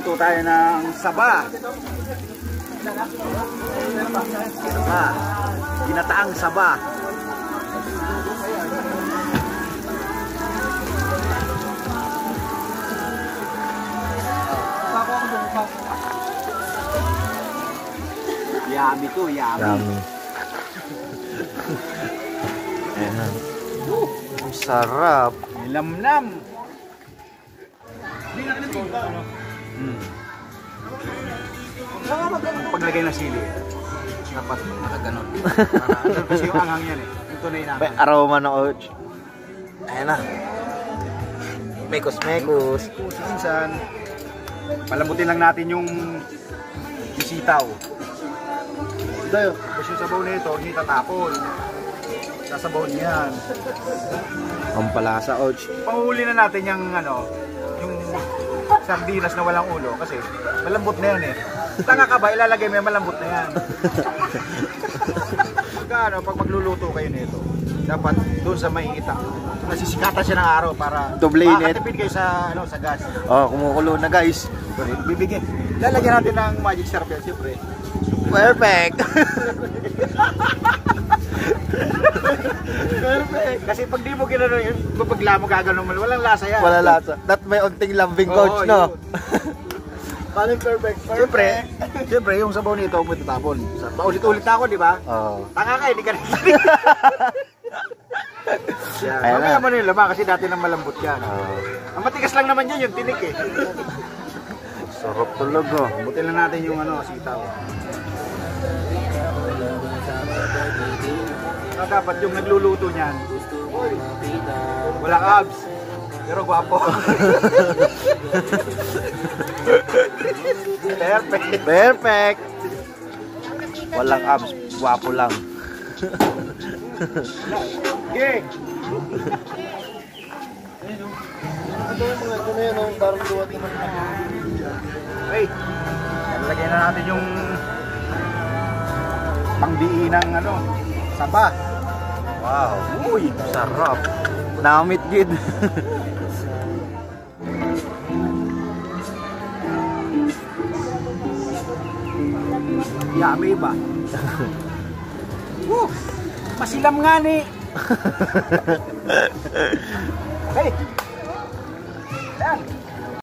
Magluluto tayo ng saba. Saba. Ginataang saba. Yummy to, yummy. Ayan. Ang sarap. Nilamnam. Paglagay ng sili, dapat nakaganon. Kasi yung anghang yan eh. Yung tunay na May aroma ng och. Ayan na. Mekos-mekos. Minsan, palambutin lang natin yung bisitaw. Tapos yung sabaw na ito, hindi tatapon. Sasabaw niyan. Ang palasa och. Pahuli na natin yung ano, yung sardinas na walang ulo kasi malambot na yan eh. Tanga ka ba, ilalagay mo yung malambot na yan. Pag magluluto kayo nito, dapat doon sa maiita. Nasisikatan siya ng araw para makakatipid kayo sa ano, sa gas. Oh, kumukulo na guys. Bibigyan. Lalagyan natin ng magic syrup yan, siyempre. Perfect. Perfect. Kasi pag di mo ginano yun, pagla mo gagano mo, walang lasa yan. Wala lasa. That may unting lambing coach, no? Paano perfect? Siyempre, yung sabaw nito, huwag mo itatapon. Paulit-ulit na ako, di ba? Oo. Tanga ka, hindi ka nakikinig. Mamaya mo na yung lama kasi dati nang malambot yan. Ang matigas lang naman yun, yung tinik eh. Sarap talaga. Butin lang natin yung ano, sitaw. Dapat yung nagluluto niyan, walang abs, pero gwapo. Perfect. Perfect. Walang abs, gwapo lang. Okay. Hey, nalagay na natin yung pangdiin ng ano, saba. Wow. Uy, sarap. Namit gid. Yummy ba? Masilam nga ni. Hey. Yan.